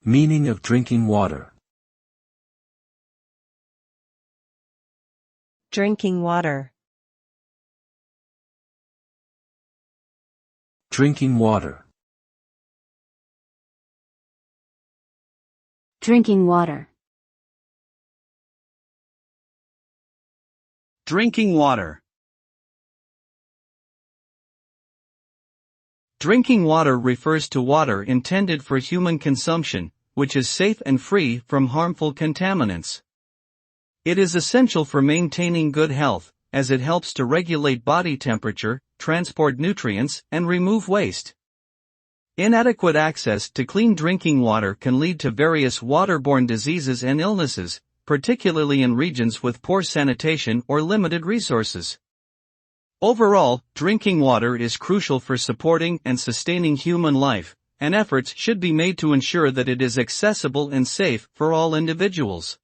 Meaning of drinking water. Drinking water. Drinking water. Drinking water. Drinking water. Drinking water refers to water intended for human consumption, which is safe and free from harmful contaminants. It is essential for maintaining good health, as it helps to regulate body temperature, transport nutrients, and remove waste. Inadequate access to clean drinking water can lead to various waterborne diseases and illnesses, particularly in regions with poor sanitation or limited resources. Overall, drinking water is crucial for supporting and sustaining human life, and efforts should be made to ensure that it is accessible and safe for all individuals.